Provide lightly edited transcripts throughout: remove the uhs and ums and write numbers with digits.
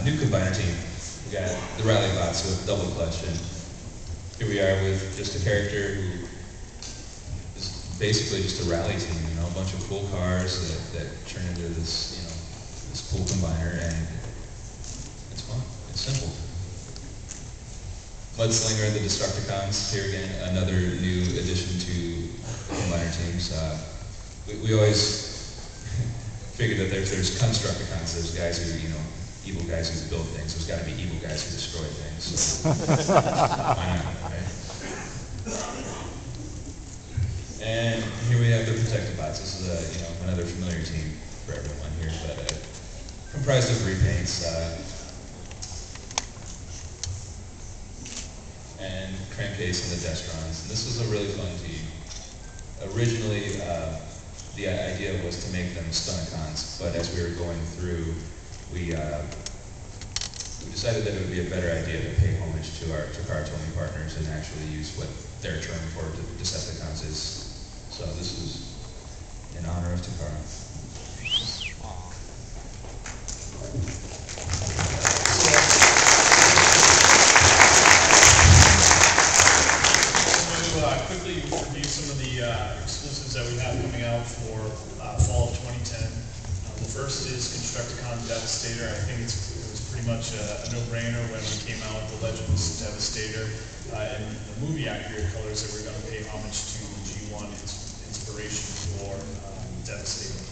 new combiner team. We got the Rally Bots with double clutch, and here we are with just a character who is basically just a rally team. You know, a bunch of cool cars that turn into this, you know, this cool combiner, and it's fun. It's simple. Mudslinger, the Destructicons, here again, another new addition to the combiner teams. We always figured that there's Constructicons, there's guys who, you know, evil guys who build things. There's got to be evil guys who destroy things. So why not, right? And here we have the Protectobots. This is you know, another familiar team for everyone here, but comprised of repaints and Crankcase and the Destrons. And this was a really fun team. Originally, the idea was to make them Stunticons, but as we were going through, we decided that it would be a better idea to pay homage to our Takara-Tomy partners and actually use what their term for Decepticons is. So this is in honor of Takara. Quickly review some of the exclusives that we have coming out for fall of 2010. The first is Constructicon Devastator. I think it was pretty much a no-brainer when we came out with the Legends Devastator and the movie accurate colors that we're going to pay homage to the G1 inspiration for Devastator.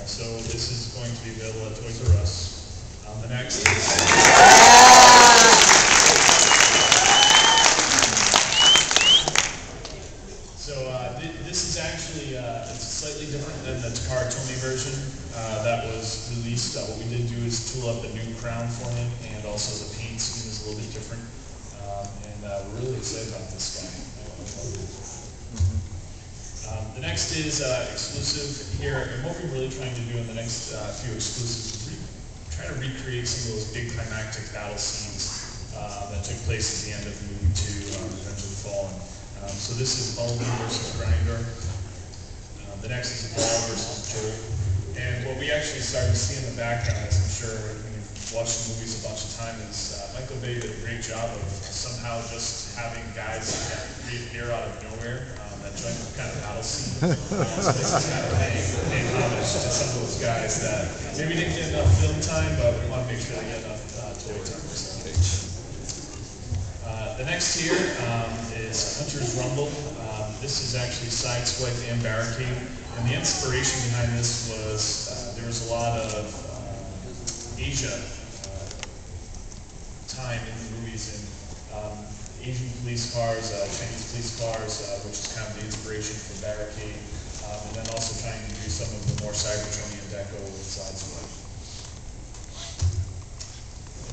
So this is going to be available at Toys R Us. The next this is actually it's slightly different than the Takara-Tomy version that was released. What we did do is tool up a new crown for him, and also the paint scheme is a little bit different. And we're really excited about this guy. The next is exclusive here, and what we're really trying to do in the next few exclusives is try to recreate some of those big climactic battle scenes that took place at the end of movie 2, Revenge of the Fallen. So this is Bumblebee versus Grinder. The next is Ball versus Joe. And what we actually started to see in the background, as I'm sure when you've watched the movies a bunch of times, is Michael Bay did a great job of somehow just having guys that reappear out of nowhere that join the kind of battle scene. So this is kind of paying homage to some of those guys that maybe didn't get enough film time, but we want to make sure they get enough toy time. The next here is Hunter's Rumble. This is actually Sideswipe and Barricade. And the inspiration behind this was there was a lot of Asia time in the movies, and Asian police cars, Chinese police cars, which is kind of the inspiration for Barricade. And then also trying to do some of the more Cybertronian deco with Sideswipe.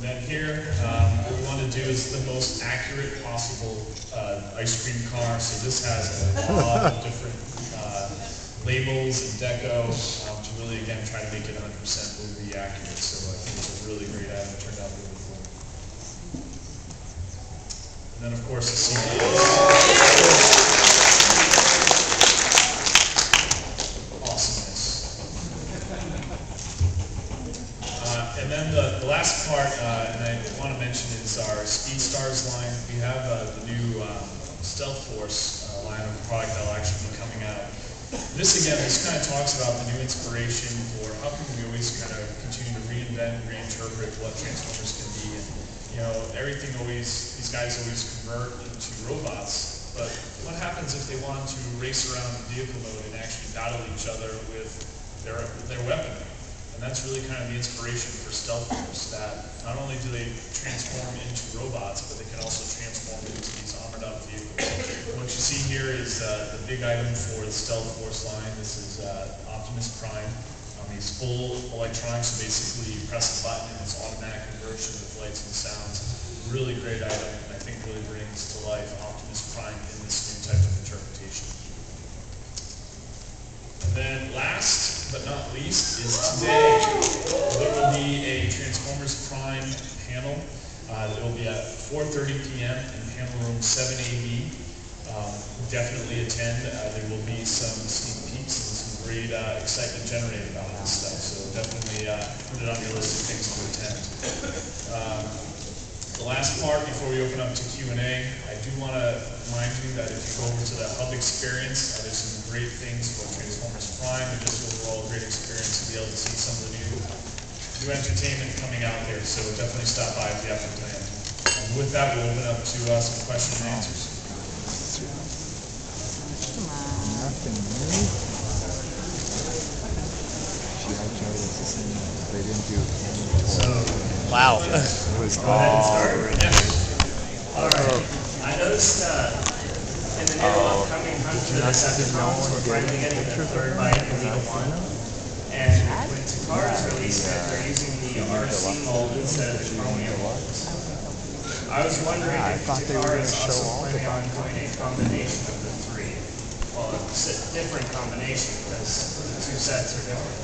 And then here, what we want to do is the most accurate possible ice cream car. So this has a lot of different labels and deco to really, again, try to make it 100% movie accurate. So I think it's a really great item. It turned out really cool. And then, of course, the CD. And then the last part, and I want to mention, is our Speed Stars line. We have the new Stealth Force line of product that will actually be coming out. This kind of talks about the new inspiration for how can we always kind of continue to reinvent, reinterpret what Transformers can be. And, you know, everything always, these guys always convert into robots. But what happens if they want to race around in vehicle mode and actually battle each other with their weaponry? And that's really kind of the inspiration for Stealth Force, that not only do they transform into robots, but they can also transform into these armored up vehicles. What you see here is the big item for the Stealth Force line. This is Optimus Prime. He's full electronics, so basically you press the button and it's automatic conversion with lights and sounds. Really great item, and I think really brings to life Optimus Prime in this new type of interpretation. And then last but not least is today there will be a Transformers Prime panel. It will be at 4:30 p.m. in panel room 7AB. Definitely attend. There will be some sneak peeks and some great excitement generated about this stuff. So definitely put it on your list of things to attend. The last part, before we open up to Q&A, I do want to remind you that if you go over to the Hub experience, there's some great things for Transformers Prime, and just overall great experience to be able to see some of the new entertainment coming out there. So definitely stop by if you have the plan. With that, we'll open up to some questions and answers. Nothing new. They didn't do any. Wow. It was all already. All right. I noticed in the new upcoming Hunt for the Decepticons, we're finally getting the third bite in League 1. And when Takara is released, they're using the RC mold instead of the chromium molds. I was wondering if Takara is also planning on doing a combination of the three. Well, it's a different combination because the two sets are different.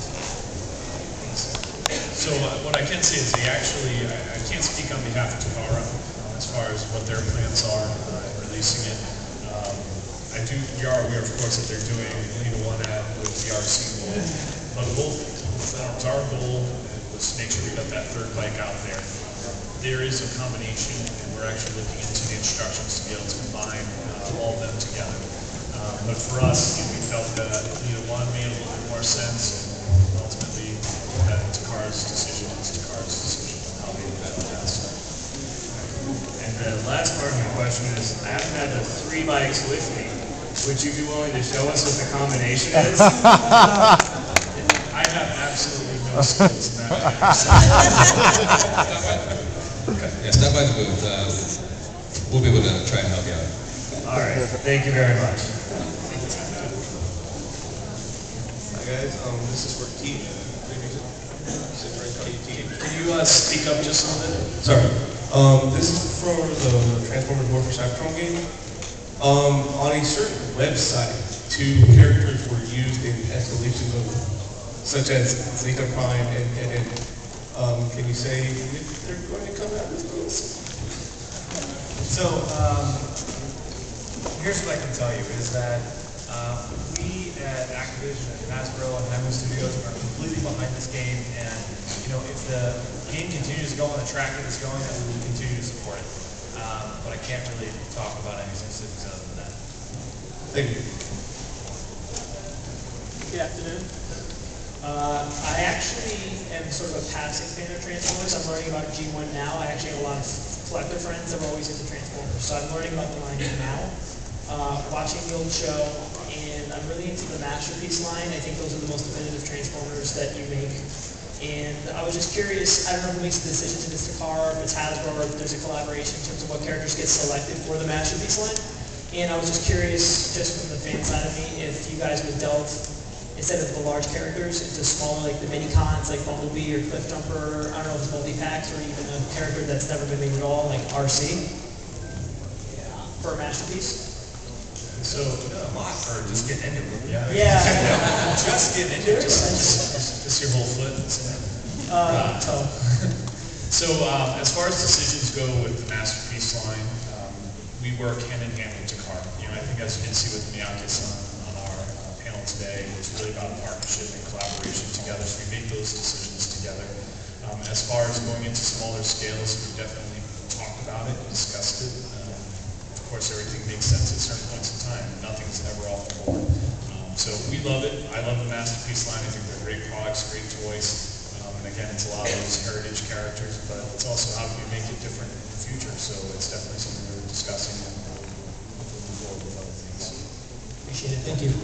So what I can say is they actually, I can't speak on behalf of Takara as far as what their plans are in releasing it. We are aware, of course, that they're doing Leader 1 ad with the RC mold, but our goal was to make sure we got that third bike out there. There is a combination, and we're actually looking into the instructions to be able to combine all of them together. But for us, we felt that Leader 1 made a little bit more sense, and ultimately that Takara's decision is Takara's decision on how they do that. And the last part of my question is, I haven't had the three bikes with me. Would you be willing to show us what the combination is? I have absolutely no skills in that. Yeah, stop by the booth. We'll be able to try and help you out. All right. Thank you very much. Hi guys, this is for Keith. Can you speak up just a little bit? Sorry. This is for the Transformers War for Cybertron game. On a certain website, two characters were used in escalation mode, such as Zeta Prime and can you say if they're going to come out with this? So, here's what I can tell you is that we at Activision and Hasbro and Hasbro Studios are completely behind this game, and if the game continues to go on the track that it's going, then we will continue to support it. But I can't really talk about any specifics other than that. Thank you. Good afternoon. I actually am sort of a passing fan of Transformers. I'm learning about G1 now. I actually have a lot of collector friends that were always into Transformers, so I'm learning about the line now. Watching the old show, and I'm really into the Masterpiece line. I think those are the most definitive Transformers that you make. And I was just curious, I don't know who makes the decision to this Takara, if it's Hasbro, or if there's a collaboration in terms of what characters get selected for the Masterpiece line. And I was just curious, just from the fan side of me, if you guys would delve, instead of the large characters, into smaller, like the mini-cons, like Bumblebee or Cliff Jumper, I don't know if it's multi-packs, or even a character that's never been made at all, like RC, for a Masterpiece. So, or just get into it. Yeah. Just get into it. Just your whole foot. Toe. So, as far as decisions go with the Masterpiece line, we work hand in hand with Takara. I think as you can see with Miyakis on our panel today, it's really about a partnership and collaboration together. So we make those decisions together. As far as going into smaller scales, we've definitely talked about it, discussed it. Of course, everything makes sense at certain points in time. Nothing's ever off the board. So we love it. I love the Masterpiece line. I think they're great products, great toys. And again, it's a lot of those heritage characters, but it's also how can we make it different in the future. So it's definitely something we're discussing and we'll move forward with other things. Appreciate it. Thank you.